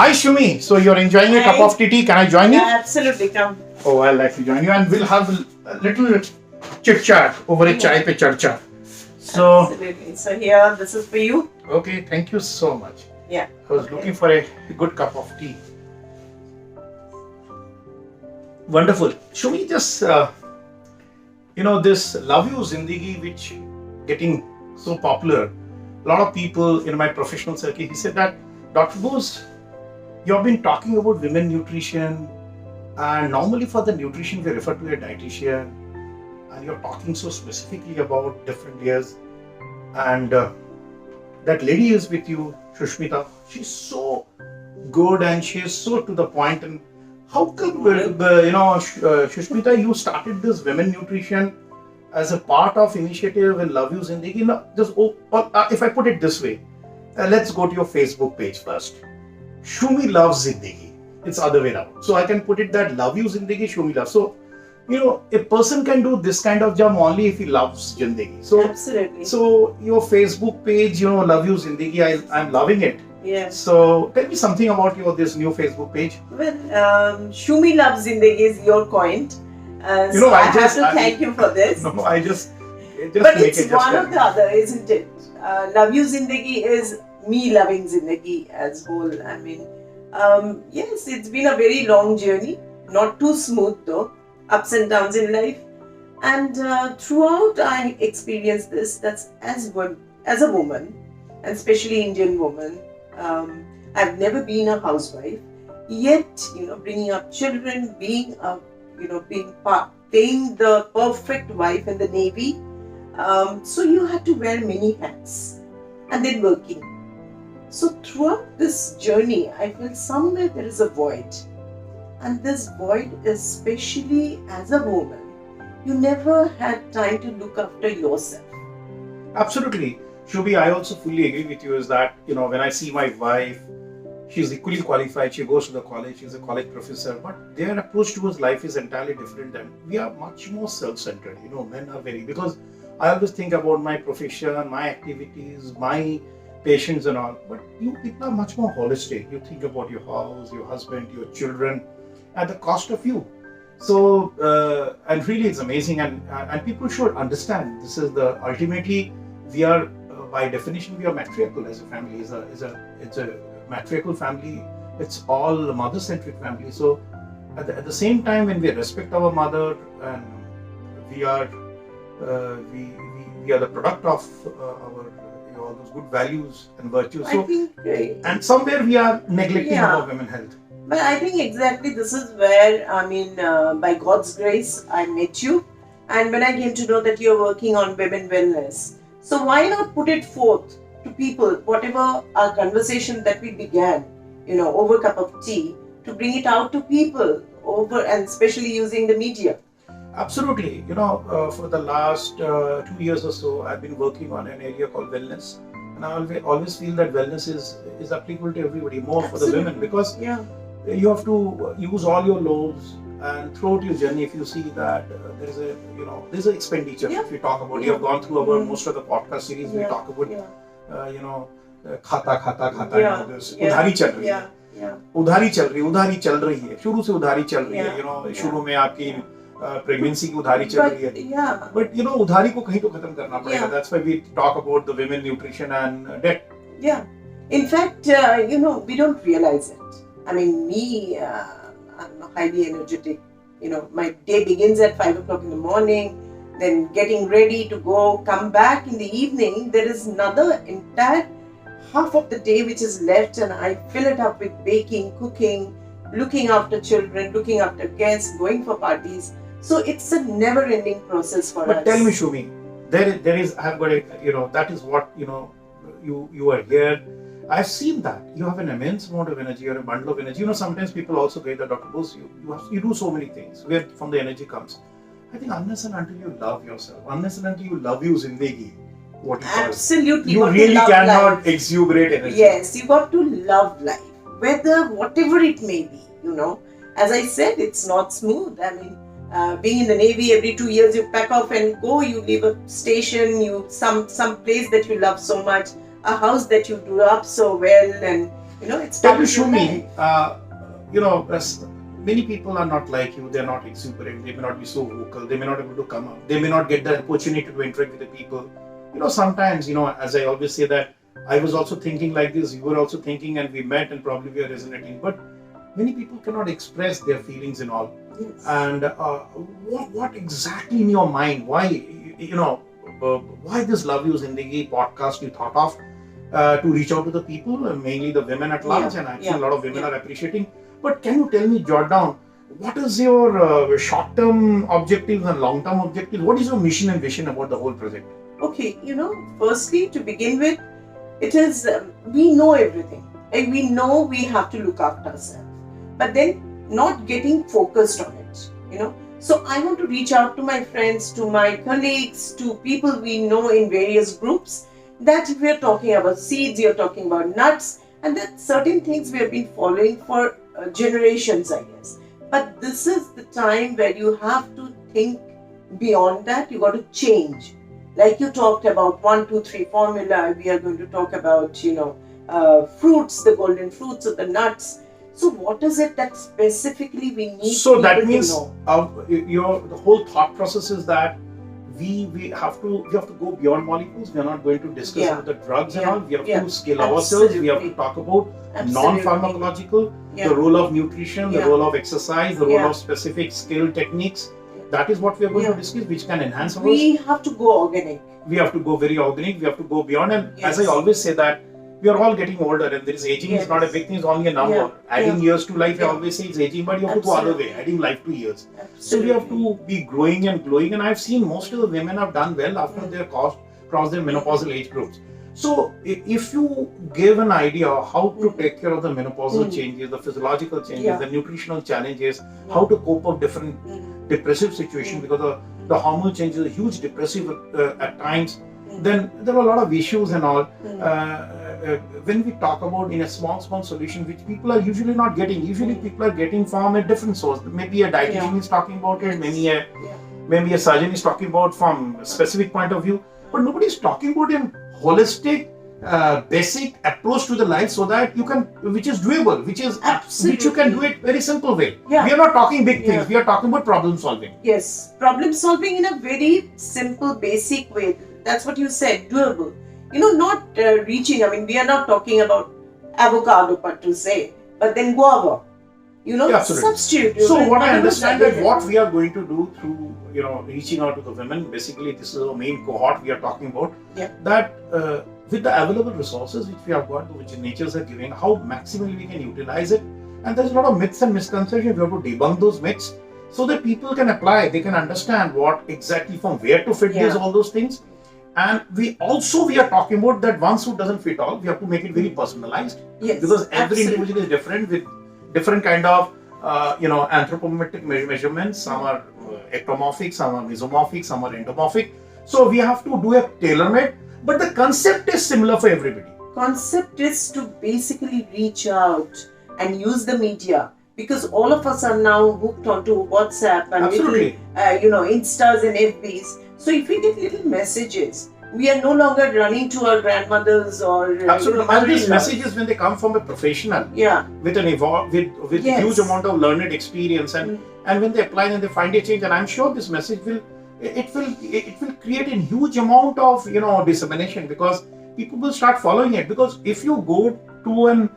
Hi Shumi, so you're enjoying a cup Hi. of tea? Can I join you? Absolutely, come. Oh, I'd like to join you, and we'll have a little chit chat over a chai pe charcha. So, Absolutely. So here, this is for you. okay, thank you so much. Yeah. I was looking for a good cup of tea. Wonderful. Shumi, just this "Love You Zindegi," which getting so popular. A lot of people in my professional circle, he said that, Dr. Bose, you have been talking about women nutrition, and normally for the nutrition we refer to a dietitian, and you're talking so specifically about different layers. And that lady is with you, Shushmita. She's so good and she's so to the point. And how come, Shushmita, you started this women nutrition as a part of initiative in Love You Zindegi? If I put it this way, let's go to your Facebook page first. Shumi loves Zindegi. It's other way around. So I can put it that Love You Zindegi, Shumi loves. So, a person can do this kind of job only if he loves Zindegi. So, absolutely. So your Facebook page, Love You Zindegi, I'm loving it. Yeah. So tell me something about this new Facebook page. Well, Shumi loves Zindegi is your point. So I have to thank you for this. No, I just but make it's it one or the other, isn't it? Love You Zindegi is me loving Zindegi as whole. I mean, yes, it's been a very long journey. Not too smooth though. Ups and downs in life. And throughout I experienced this, that's as a woman, and especially Indian woman, I've never been a housewife, yet, bringing up children, being playing the perfect wife in the Navy, so you had to wear many hats, and then working. So throughout this journey, I felt somewhere there is a void. And this void, especially as a woman, you never had time to look after yourself. Absolutely. Shubhi, I also fully agree with you is that, when I see my wife, she's equally qualified, she goes to the college, she's a college professor, but their approach towards life is entirely different, and we are much more self-centered. Men are because I always think about my profession, my activities, my patients and all, but you people are much more holistic. You think about your house, your husband, your children, at the cost of you. So, and really it's amazing, and people should understand this is the ultimately we are by definition we are matriarchal as a family. It's a matriarchal family. It's all a mother-centric family. So at the same time, when we respect our mother and we are we are the product of our all those good values and virtues. So, and somewhere we are neglecting our women's health. But I think exactly this is where, by God's grace, I met you. And when I came to know that you're working on women wellness, so why not put it forth to people, whatever our conversation that we began, over a cup of tea, to bring it out to people and especially using the media. Absolutely. For the last 2 years or so, I've been working on an area called wellness. And I always feel that wellness is applicable to everybody, more for the women, because you have to use all your loaves, and throughout your journey, if you see that there's an expenditure. If we talk about, you have gone through our most of the podcast series. We talk about खाता this udhari chal rahi hai, udhari chal rahi hai, shuru se udhari chal rahi hai. Shuru mein aapki pregnancy की उधारी चल रही है, but उधारी को कहीं तो खत्म करना पड़ेगा. That's why we talk about the women nutrition and debt. Yeah, in fact, we don't realize it. I mean, me, I'm highly energetic. My day begins at 5 o'clock in the morning, then getting ready to go, come back in the evening. There is another entire half of the day which is left, and I fill it up with baking, cooking, looking after children, looking after guests, going for parties. So it's a never-ending process for us. But tell me, Shumi, there is, I've got that is what, you are here. I've seen that. You have an immense amount of energy, or a bundle of energy. Sometimes people also get that, Dr. Bose, you do so many things. Where from the energy comes? I think unless and until you love yourself, unless and until you love you Zindegi, what you absolutely, you really cannot exuberate energy. Yes, you got to love life, whatever it may be. As I said, it's not smooth. I mean, being in the Navy, every 2 years you pack off and go. You leave a station, some place that you love so much, a house that you grew up so well, and It's Can part you of show your me, life. as many people are not like you, they're not exuberant, they may not be so vocal, they may not be able to come up, they may not get the opportunity to interact with the people. Sometimes, as I always say that I was also thinking like this, you were also thinking, and we met and probably we are resonating. But many people cannot express their feelings and all. Yes. And what exactly in your mind, why this Love You Zindegi podcast you thought of to reach out to the people, mainly the women at large, and I think a lot of women are appreciating. But can you tell me, jot down, what is your short-term objectives and long-term objectives? What is your mission and vision about the whole project? Okay, firstly, to begin with, it is, we know everything. Like, we know we have to look after ourselves. But then not getting focused on it. So I want to reach out to my friends, to my colleagues, to people we know in various groups, that if we are talking about seeds, you're talking about nuts, and that certain things we have been following for generations, I guess. But this is the time where you have to think beyond that. You got to change. Like you talked about 1, 2, 3 formula, we are going to talk about, fruits, the golden fruits or the nuts. So what is it that specifically we need? So that means to know? the whole thought process is that we have to go beyond molecules. We are not going to discuss about the drugs and all. We have to scale ourselves. We have to talk about non-pharmacological, the role of nutrition, the role of exercise, the role of specific skill techniques. That is what we are going to discuss, which can enhance our. We have to go organic. We have to go very organic. We have to go beyond. And as I always say that we are all getting older, and there is aging is not a big thing; it's only a number. Adding years to life, I always say it's aging, but you have to go other way, adding life to years. So we have to be growing and glowing. And I've seen most of the women have done well after they crossed their menopausal age groups. So if you give an idea how to take care of the menopausal changes, the physiological changes, the nutritional challenges, how to cope up different depressive situations, because the hormone changes are huge depressive at times, then there are a lot of issues and all. When we talk about in a small solution, which people are usually not getting, people are getting from a different source. Maybe a dietitian is talking about it, maybe a surgeon is talking about from a specific point of view, but nobody is talking about a holistic, basic approach to the life, so that you can, which is doable, which you can do it very simple way. We are not talking big things. We are talking about problem solving. Yes, problem solving in a very simple, basic way. That's what you said, doable. Not reaching. I mean, we are not talking about avocado, but to say, but then guava. Substitute. So what I understand that what we are going to do through reaching out to the women, basically this is the main cohort we are talking about. That with the available resources which we have got, which natures are giving, how maximally we can utilize it. And there's a lot of myths and misconceptions. We have to debunk those myths so that people can apply. They can understand what exactly from where to fit all those things. And we are talking about that one suit doesn't fit all. We have to make it very personalized. Because every individual is different with different kind of anthropometric measurements. Some are ectomorphic, some are mesomorphic, some are endomorphic. So we have to do a tailor-made, but the concept is similar for everybody. Concept is to basically reach out and use the media, because all of us are now hooked onto WhatsApp and Instas and FBs. So if we get little messages, we are no longer running to our grandmothers or and these messages, when they come from a professional with with huge amount of learned experience, and when they apply and they find a change, and I'm sure this message will create a huge amount of dissemination, because people will start following it. Because if you go to an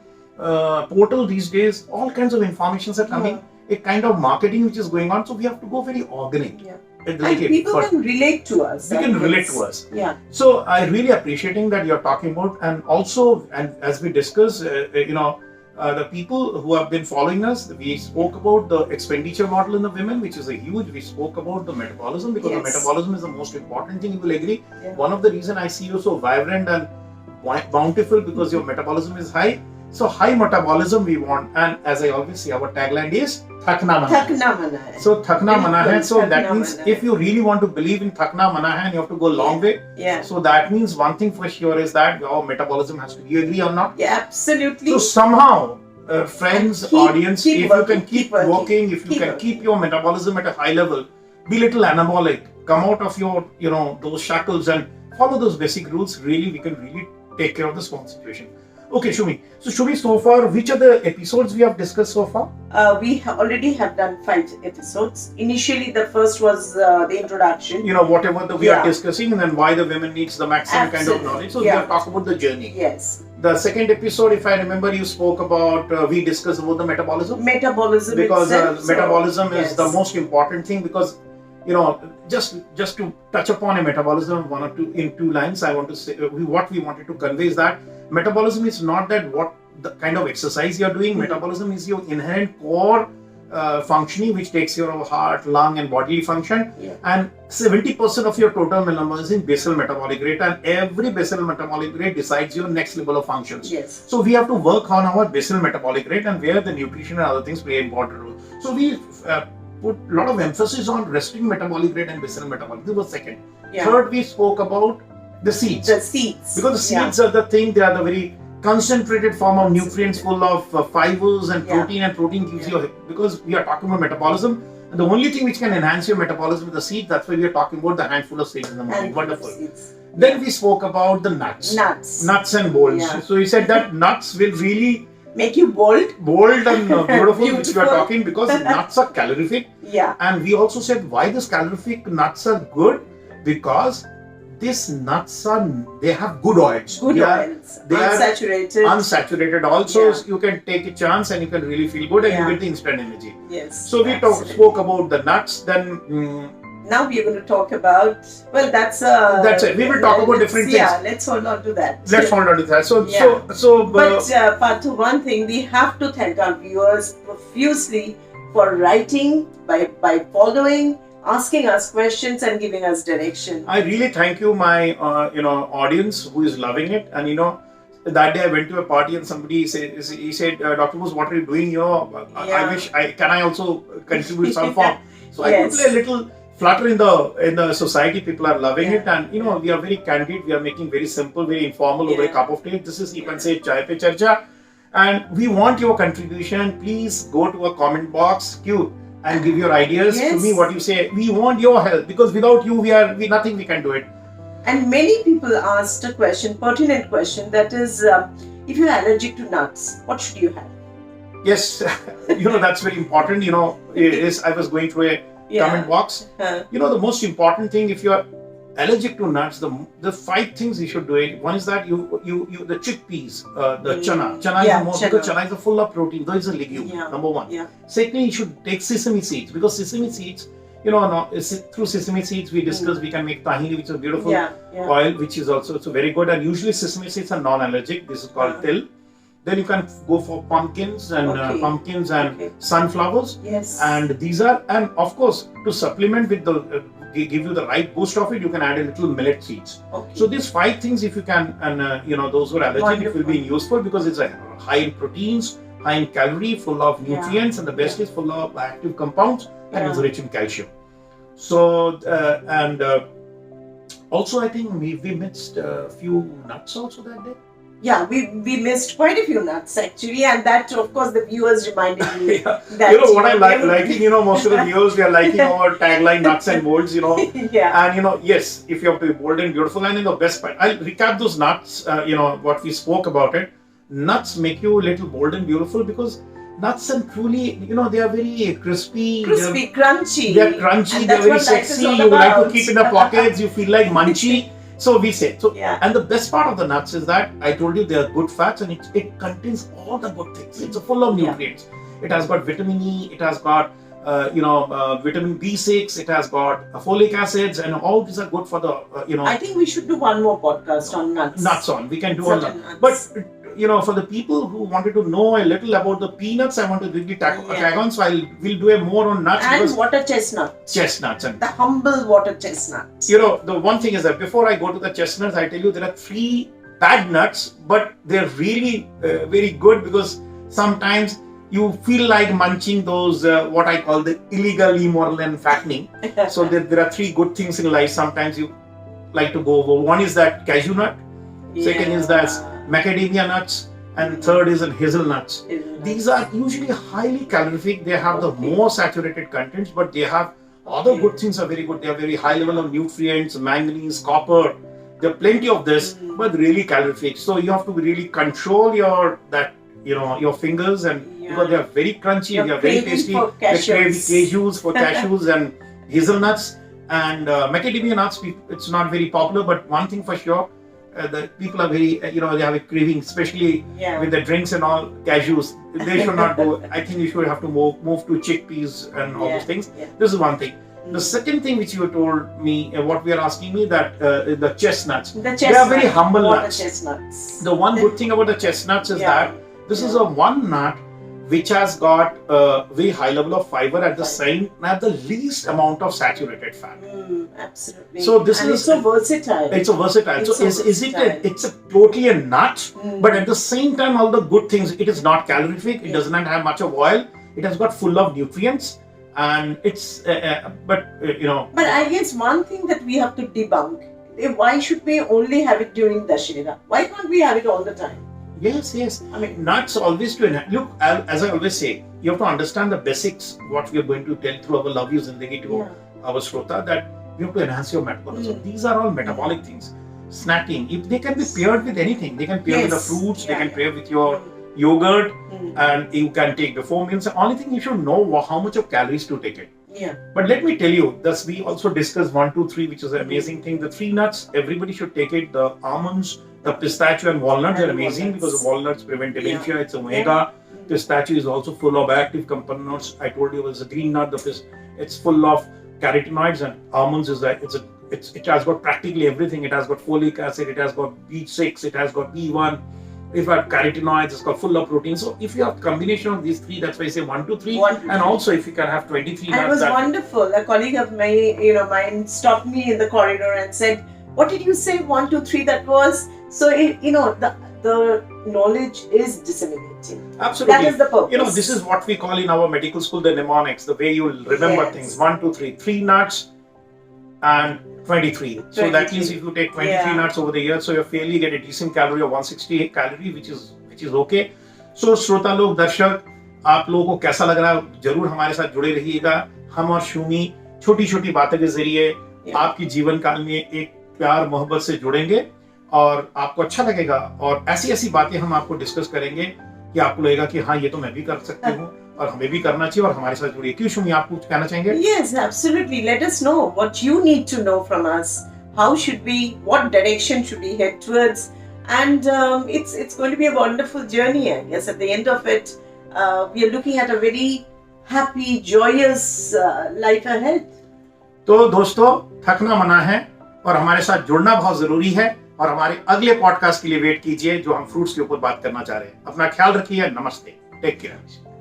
portal these days, all kinds of informations are coming, a kind of marketing which is going on, so we have to go very organic. And people can relate to us. They can relate to us. So I really appreciating that you're talking about, and also, and as we discussed, the people who have been following us, we spoke about the expenditure model in the women, which is a huge. We spoke about the metabolism, because the metabolism is the most important thing. You will agree. One of the reason I see you so vibrant and bountiful, because your metabolism is high. So high metabolism we want, and as I always say, our tagline is Thakna Mana Hai. So Thakna Mana Hai. So that means if you really want to believe in Thakna Mana Hai, you have to go a long way. So that means one thing for sure is that our metabolism has to be. You agree or not? Absolutely. So somehow, friends, audience, if you can keep working, if you can keep your metabolism at a high level, be little anabolic, come out of your those shackles and follow those basic rules. Really, we can really take care of the small situation. Okay, Shumi. So, Shumi, so far, which are the episodes we have discussed so far? We already have done 5 episodes. Initially, the first was the introduction. Whatever we are discussing, and then why the women needs the maximum kind of knowledge. So, we are talking about the journey. Yes. The second episode, if I remember, you spoke about, we discussed about the metabolism. Metabolism Because itself, metabolism is the most important thing, because, just to touch upon a metabolism, one or two, in 2 lines, I want to say, what we wanted to convey is that metabolism is not that what the kind of exercise you're doing. Metabolism is your inherent core functioning, which takes care of heart, lung, and bodily function. And 70% of your total metabolism is in basal metabolic rate, and every basal metabolic rate decides your next level of functions. So we have to work on our basal metabolic rate, and where the nutrition and other things play an important role. So we put a lot of emphasis on resting metabolic rate and basal metabolic. This was second. Third, we spoke about the seeds. Because the seeds are the thing, they are the very concentrated form of nutrients full of fibers and protein, and protein gives you, because we are talking about metabolism, and the only thing which can enhance your metabolism is the seed. That's why we are talking about the handful of seeds in the morning. Wonderful. Then we spoke about the nuts and bolts. So you said that nuts will really make you bold and beautiful, which we are talking, because nuts are calorific. And we also said why these calorific nuts are good, because these nuts they have good oils. They are unsaturated also. You can take a chance and you can really feel good, and you get the instant energy. So we spoke about the nuts. Then now we are going to talk about, that's it. We will talk about different things. Let's hold on to that. But Parthu, one thing, we have to thank our viewers profusely for writing, by following, asking us questions, and giving us direction. I really thank you, my audience who is loving it. And that day I went to a party and somebody said, Dr. Bose, what are you doing here? I wish can I also contribute some form? So I could play a little flutter in the society. People are loving it, and we are very candid. We are making very simple, very informal over a cup of tea. This is, you can say, chai pe charcha, and we want your contribution. Please go to a comment box, and give your ideas to me. What you say, we want your help, because without you, we nothing we can do it. And many people asked a pertinent question, that is, if you're allergic to nuts, what should you have? Yes, that's very important. I was going through a comment box. The most important thing, if you are allergic to nuts, the 5 things you should do it. One is that you the chickpeas, the chana is more, because chana is full of protein. Though it's a legume. Number 1. Secondly, you should take sesame seeds, because sesame seeds, through sesame seeds we discussed we can make tahini, which is a beautiful oil, which is also very good. And usually sesame seeds are non-allergic. This is called til. Then you can go for pumpkins and sunflowers. And these are, and of course, to supplement with the give you the right boost of it, you can add a little millet seeds. So these 5 things, if you can, and those who are allergic, it will be useful, because it's high in proteins, high in calorie, full of nutrients, and the best is full of active compounds, and it's rich in calcium. So also I think we mixed a few nuts also that day. We missed quite a few nuts actually, and that, of course, the viewers reminded me. That what I'm liking, most of the viewers, we are liking our tagline, nuts and bolts, And yes, if you have to be bold and beautiful, and the best part, I'll recap those nuts, what we spoke about it. Nuts make you a little bold and beautiful, because nuts are truly, they are very crispy, crunchy. They are crunchy, they are very sexy. You like to keep in the pockets, you feel like munchy. So we say, and the best part of the nuts is that I told you they are good fats, and it contains all the good things. It's full of nutrients. It has got vitamin E, it has got vitamin B6, it has got folic acids, and all these are good for the I think we should do one more podcast on nuts. We can do on that. But for the people who wanted to know a little about the peanuts, I want to really tag on. So we'll do a more on nuts. And water chestnuts. And the humble water chestnuts. The one thing is that before I go to the chestnuts, I tell you there are 3 bad nuts, but they're really very good, because sometimes you feel like munching those, what I call the illegal, immoral, and fattening. So there are 3 good things in life. Sometimes you like to go over. One is that cashew nut. Second is that macadamia nuts, and third is hazelnuts. These are usually highly calorific. They have the more saturated contents, but they have other good things are very good. They have very high level of nutrients, manganese, copper, There are plenty of this, but really calorific. So you have to really control your fingers, and because they are very crunchy, they are very tasty. They crave cashews and hazelnuts and macadamia nuts. It's not very popular, but one thing for sure, the people are very, they have a craving, especially with the drinks and all, cashews. They should not go. I think you should have to move to chickpeas and all those things. This is one thing. The second thing which you told me, what we are asking me, that the chestnuts. They are very humble nuts. The one good thing about the chestnuts is that this is a one nut which has got a very high level of fiber at the least amount of saturated fat. Absolutely. So it's so versatile. It's a versatile. It's a totally a nut, but at the same time, all the good things. It is not calorific. It does not have much of oil. It has got full of nutrients, and it's But I guess one thing that we have to debunk: why should we only have it during Dussehra? Why can't we have it all the time? Yes. I mean, nuts always to enhance. Look, as I always say, you have to understand the basics. What we are going to tell through our Love You Zindegi to our Shrota, that you have to enhance your metabolism. These are all metabolic things. Snacking, if they can be paired with anything, they can pair with the fruits, they can pair with your yogurt, and you can take before meals. The only thing you should know how much of calories to take it. But let me tell you, thus we also discussed 1, 2, 3, which is an amazing thing. The 3 nuts, everybody should take it. The almonds, the pistachio and walnuts are amazing because the walnuts prevent dementia. It's omega. Pistachio is also full of active components. I told you it's a green nut. It's full of carotenoids, and almonds it has got practically everything. It has got folic acid. It has got B6. It has got B1. If you have carotenoids, it's got full of protein. So if you have combination of these 3, that's why I say 1, 2, 3. And also if you can have 23 nuts. It was wonderful. A colleague of mine stopped me in the corridor and said, "What did you say? 1, 2, 3." That was so. The knowledge is disseminating. Absolutely. That is the purpose. This is what we call in our medical school the mnemonics. The way you remember things. 1, 2, 3. 3 nuts and 23. So that means if you take 23 nuts over the year, so you fairly get a decent calorie of 168 calorie, which is okay. So श्रोता लोग, दर्शक, आप लोगों को कैसा लग रहा है, जरूर हमारे साथ जुड़े रहिएगा. हम और शूमी छोटी छोटी बातों के जरिए आपकी जीवन काल में एक प्यार मोहब्बत से जुड़ेंगे और आपको अच्छा लगेगा, और ऐसी बातें हम आपको डिस्कस करेंगे कि आपको लगेगा कि हाँ, ये तो मैं भी कर सकती हूँ और हमें भी करना चाहिए, और हमारे साथ जुड़िए. क्यों शूमी, आप कुछ कहना चाहेंगे? Yes, absolutely. Let us know what you need to know from us. How should we, what direction should we head towards? And it's going to be a wonderful journey, I guess. At the end of it, we are looking at a very happy, joyous life ahead. तो दोस्तों, थकना मना है और हमारे साथ जुड़ना बहुत जरूरी है, और हमारे अगले पॉडकास्ट के लिए वेट कीजिए जो हम फ्रूट्स के ऊपर बात करना चाह रहे हैं. अपना ख्याल रखिए. नमस्ते. Take care.